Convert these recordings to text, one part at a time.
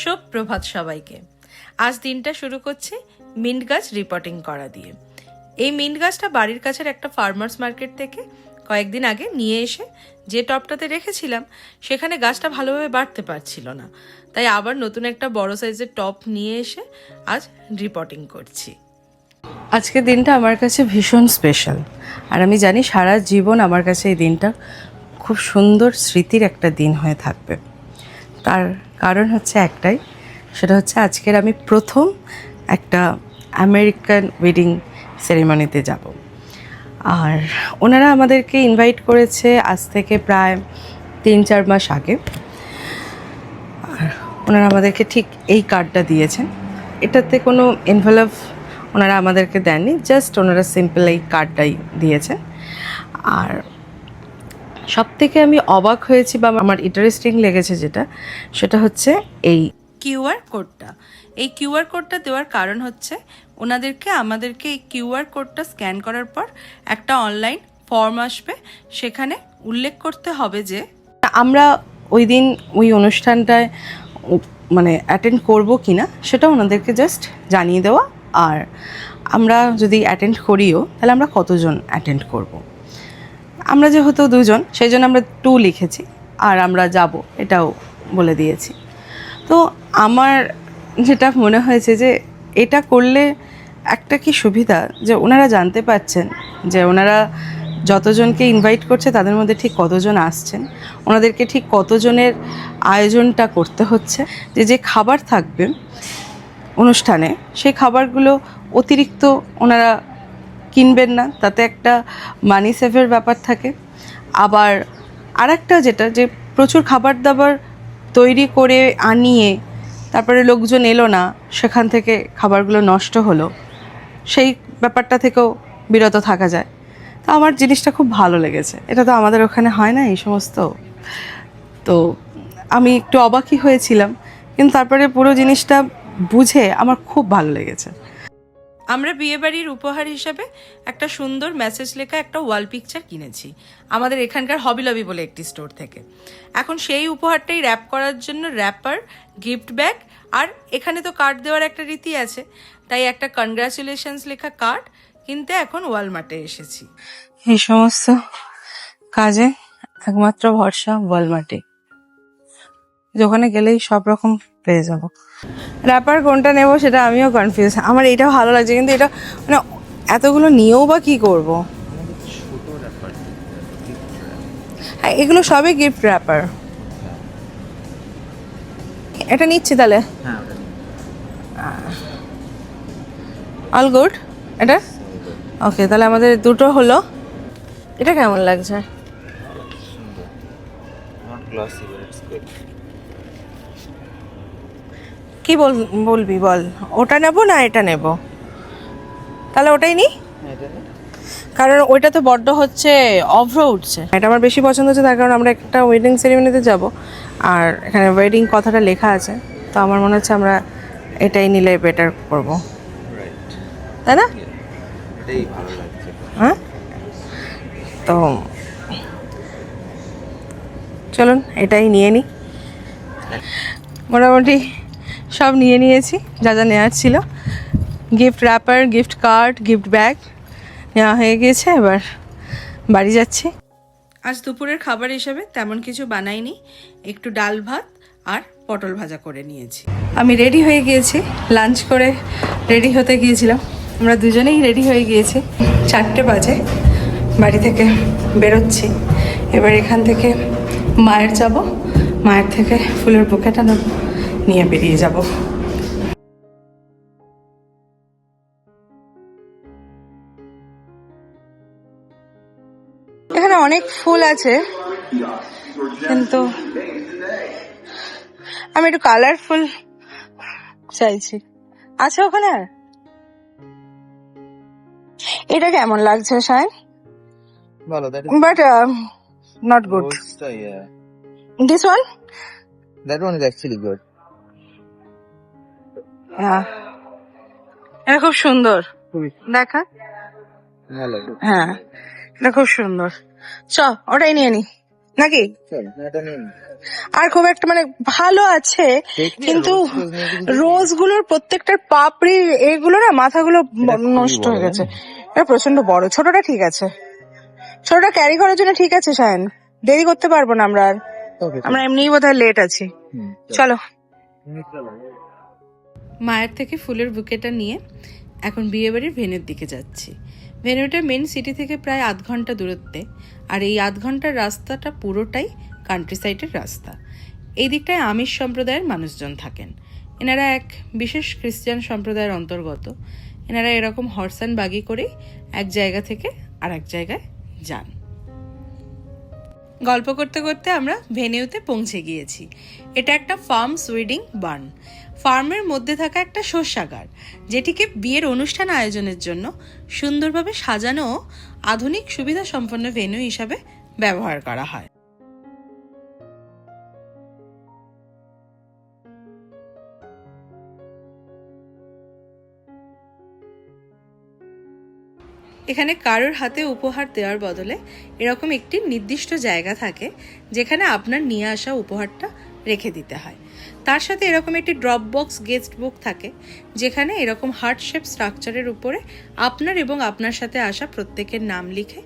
সুপ্রভাত সবাইকে। আজ দিনটা শুরু করছি মিন্ট গাছ রিপোর্টিং করা দিয়ে। এই মিন্ট গাছটা বাড়ির কাছের একটা ফার্মার্স মার্কেট থেকে কয়েকদিন আগে নিয়ে এসে যে টবটাতে রেখেছিলাম সেখানে গাছটা ভালোভাবে বাড়তে পারছিল না, তাই আবার নতুন একটা বড় সাইজের টব নিয়ে এসে আজ রিপোর্টিং করছি। আজকের দিনটা আমার কাছে ভীষণ স্পেশাল, আর আমি জানি সারা জীবন আমার কাছে এই দিনটা খুব সুন্দর স্মৃতির একটা দিন হয়ে থাকবে। তার কারণ হচ্ছে একটাই, সেটা হচ্ছে আজকের আমি প্রথম একটা আমেরিকান ওয়েডিং সেরিমনিতে যাব। আর ওনারা আমাদেরকে ইনভাইট করেছে আজ থেকে প্রায় 3-4 মাস আগে। আর ওনারা আমাদেরকে ঠিক এই কার্ডটা দিয়েছেন। এটাতে কোনো এনভেলপ ওনারা আমাদেরকে দেননি, জাস্ট ওনারা সিম্পল এই কার্ডটাই দিয়েছেন। আর সব থেকে আমি অবাক হয়েছি বা আমার ইন্টারেস্টিং লেগেছে সেটা হচ্ছে এই কিউআর কোডটা। এই কিউআর কোডটা দেওয়ার কারণ হচ্ছে আমাদেরকে এই কিউআর কোডটা স্ক্যান করার পর একটা অনলাইন ফর্ম আসবে, সেখানে উল্লেখ করতে হবে যে আমরা ওই দিন ওই অনুষ্ঠানটায় মানে অ্যাটেন্ড করবো কি না সেটা ওনাদেরকে জাস্ট জানিয়ে দেওয়া। আর আমরা যদি অ্যাটেন্ড করিও তাহলে আমরা কতজন অ্যাটেন্ড করব। আমরা যেহেতু 2 জন, সেই জন্য আমরা 2 লিখেছি, আর আমরা যাব এটাও বলে দিয়েছি। তো আমার যেটা মনে হয়েছে যে এটা করলে একটা কি সুবিধা, যে ওনারা জানতে পারছেন যে ওনারা যতজনকে ইনভাইট করছে তাদের মধ্যে ঠিক কতজন আসছেন, ওনাদেরকে ঠিক কতজনের আয়োজনটা করতে হচ্ছে, যে খাবার থাকবে অনুষ্ঠানে সেই খাবারগুলো অতিরিক্ত ওনারা কিনবেন না, তাতে একটা মানি সেভের ব্যাপার থাকে। আবার আরেকটা যেটা, যে প্রচুর খাবার দাবার তৈরি করে আনিয়ে তারপরে লোকজন এলো না, সেখান থেকে খাবারগুলো নষ্ট হলো, সেই ব্যাপারটা থেকেও বিরত থাকা যায়। তো আমার জিনিসটা খুব ভালো লেগেছে। এটা তো আমাদের ওখানে হয় না এই সমস্ত। তো আমি একটু অবাকই হয়েছিলাম, কিন্তু তারপরে পুরো জিনিসটা বুঝে আমার খুব ভালো লেগেছে। আমরা বিয়েবাড়ির উপহার হিসাবে একটা সুন্দর মেসেজ লেখা একটা ওয়াল পিকচার কিনেছি আমাদের এখানকার হবি লবি বলে একটি স্টোর থেকে। এখন সেই উপহারটাই র্যাপ করার জন্য র্যাপার, গিফট ব্যাগ, আর এখানে তো কার্ড দেওয়ার একটা রীতি আছে, তাই একটা কনগ্রাচুলেশনস লেখা কার্ড কিনতে এখন ওয়ালমার্টে এসেছি। এই সমস্ত কাজে একমাত্র ভরসা ওয়ালমার্টে, যেখানে গেলেই সব রকম পেয়ে যাবো। র্যাপার কোনটা নেব সেটা আমিও কনফিউজ। আমার এটা ভালো লাগছে, কিন্তু এটা মানে এতগুলো নিয়েও বা কী করবো। হ্যাঁ, এগুলো সবই গিফট র্যাপার। এটা নিচ্ছি তাহলে। অল গুড এটা। ওকে, তাহলে আমাদের 2টো হলো। এটা কেমন লাগছে? কি বলবি বল, ওটা নেব না এটা নেব? তাহলে ওটাই নি, কারণ ওইটা তো বড্ড হচ্ছে অভ্র উঠছে। এটা আমার বেশি পছন্দ হচ্ছে, তার কারণ আমরা একটা ওয়েডিং সেরিমনিতে যাব, আর এখানে ওয়েডিং কথাটা লেখা আছে, তো আমার মনে হচ্ছে আমরা এটাই নিলে বেটার করব, তাই না? হ্যাঁ, তো চলুন এটাই নিয়ে নিই। মোটামুটি সব নিয়ে নিয়েছি যা যা নেওয়ার ছিল। Gift wrapper, gift card, gift bag নেওয়া হয়ে গিয়েছে, এবার বাড়ি যাচ্ছি। আজ দুপুরের খাবার হিসেবে তেমন কিছু বানাইনি, একটু ডাল ভাত আর পটল ভাজা করে নিয়েছি। আমি রেডি হয়ে গিয়েছি, লাঞ্চ করে রেডি হতে গিয়েছিলাম। আমরা দুজনেই রেডি হয়ে গিয়েছি। 4টে বাজে বাড়ি থেকে বেরোচ্ছি। এবার এখান থেকে মায়ের যাব, মায়ের থেকে ফুলের বুকেটা নেব, নিয়ে বেরিয়ে যাব। এখানে অনেক ফুল আছে, কিন্তু আমি একটু কালারফুল চাইছি। আছে ওখানে? আর এটা কেমন লাগছে shine? But not good. Yeah. This one? That one is actually good. Yeah. এটা খুব সুন্দর, দেখা। Hello. হ্যাঁ, এটা খুব সুন্দর। চ ওটাই নিয়ে নি। নাকি? চল এটা নিন। আর খুব একটা মানে ভালো আছে, দেখবি কিন্তু রোজ টোজ নিয়ে কিছু দেখবি? রোজ গুলোর প্রত্যেকটার পাপড়ি এগুলো না মাথাগুলো এটা খুবই নষ্ট বড়, হয়ে গেছে। জানিস? এটা প্রচন্ড বড়, ছোটটা ঠিক আছে, ছোটটা ক্যারি করার জন্য ঠিক আছে। সায়ন, দেরি করতে পারবো না আমরা আর, ওকে আমরা এমনিই বোধহয় লেট আছি। চলো। মায়ের থেকে ফুলের বুকেটা নিয়ে এখন বিয়েবাড়ির ভেন্যুর দিকে যাচ্ছি। ভেন্যুটা মেন সিটি থেকে প্রায় 8 ঘন্টা দূরত্বে, আর এই 8 ঘন্টার রাস্তাটা পুরোটাই কান্ট্রি সাইডের রাস্তা। এই দিকটায় আমিষ সম্প্রদায়ের মানুষজন থাকেন। এনারা এক বিশেষ খ্রিস্টান সম্প্রদায়ের অন্তর্গত। এনারা এরকম হর্স অ্যান্ড বাগি করেই এক জায়গা থেকে আর এক জায়গায় যান। গল্প করতে করতে আমরা ভেনিউতে পৌঁছে গিয়েছি। এটা একটা ফার্ম সুইডিং বার্ন, ফার্মের মধ্যে থাকা একটা শস্যাগার, যেটিকে বিয়ের অনুষ্ঠান আয়োজনের জন্য সুন্দরভাবে সাজানো ও আধুনিক সুবিধা সম্পন্ন ভেন্যু হিসাবে ব্যবহার করা হয়। এখানে কারোর হাতে উপহার দেওয়ার বদলে এরকম একটি নির্দিষ্ট জায়গা থাকে যেখানে আপনার নিয়ে আসা উপহারটা রেখে দিতে হয়। তার সাথে এরকম একটি ড্রপ বক্স গেস্ট বুক থাকে, যেখানে এরকম হার্ট শেপ স্ট্রাকচারের উপরে আপনার এবং আপনার সাথে আসা প্রত্যেকের নাম লিখে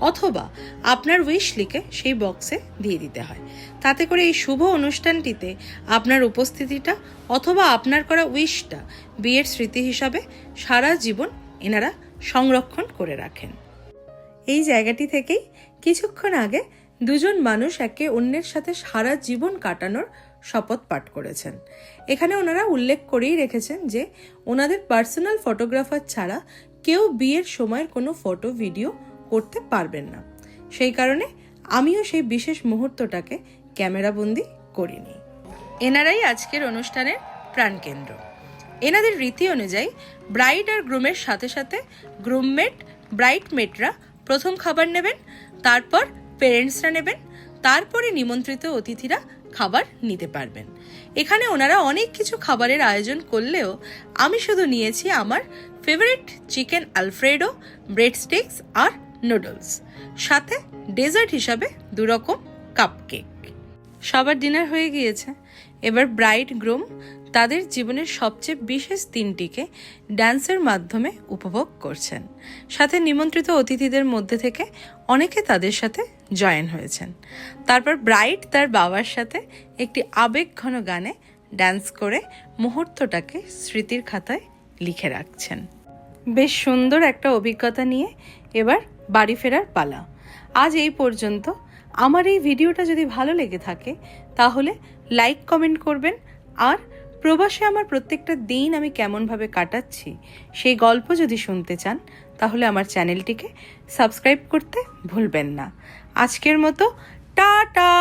অথবা আপনার উইশ লিখে সেই বক্সে দিয়ে দিতে হয়। তাতে করে এই শুভ অনুষ্ঠানটিতে আপনার উপস্থিতিটা অথবা আপনার করা উইশটা বিয়ের স্মৃতি হিসাবে সারা জীবন এনারা সংরক্ষণ করে রাখেন। এই জায়গাটি থেকেই কিছুক্ষণ আগে দুজন মানুষ একে অন্যের সাথে সারা জীবন কাটানোর শপথ পাঠ করেছেন। এখানে ওনারা উল্লেখ করেই রেখেছেন যে ওনাদের পার্সোনাল ফটোগ্রাফার ছাড়া কেউ বিয়ের সময়ের কোনো ফটো ভিডিও করতে পারবেন না। সেই কারণে আমিও সেই বিশেষ মুহূর্তটাকে ক্যামেরাবন্দি করিনি। এনারাই আজকের অনুষ্ঠানের প্রাণকেন্দ্র। এনাদের রীতি অনুযায়ী ব্রাইড আর গ্রুমের সাথে সাথে গ্রুমমেট ব্রাইডমেটরা প্রথম খাবার নেবেন, তারপর পেরেন্টসরা নেবেন, তারপরে নিমন্ত্রিত অতিথিরা খাবার নিতে পারবেন। এখানে ওনারা অনেক কিছু খাবারের আয়োজন করলেও আমি শুধু নিয়েছি আমার favourite chicken alfredo, bread sticks আর নুডলস, সাথে ডেজার্ট হিসাবে 2 রকম কাপকেক। সবার ডিনার হয়ে গিয়েছে। এবার ব্রাইড গ্রুম তাদের জীবনের সবচেয়ে বিশেষ দিনটিকে ডান্সের মাধ্যমে উপভোগ করছেন। সাথে নিমন্ত্রিত অতিথিদের মধ্যে থেকে অনেকে তাদের সাথে জয়েন হয়েছেন। তারপর ব্রাইড তার বাবার সাথে একটি আবেগঘন গানে ডান্স করে মুহূর্তটাকে স্মৃতির খাতায় লিখে রাখছেন। বেশ সুন্দর একটা অভিজ্ঞতা নিয়ে এবার বাড়ি ফেরার পালা। আজ এই পর্যন্ত। আমার এই ভিডিওটা যদি ভালো লেগে থাকে তাহলে লাইক কমেন্ট করবেন, আর প্রবাসে আমার প্রত্যেকটা দিন আমি কেমনভাবে কাটাচ্ছি সেই গল্প যদি শুনতে চান তাহলে আমার চ্যানেলটিকে সাবস্ক্রাইব করতে ভুলবেন না। আজকের মতো টাটা।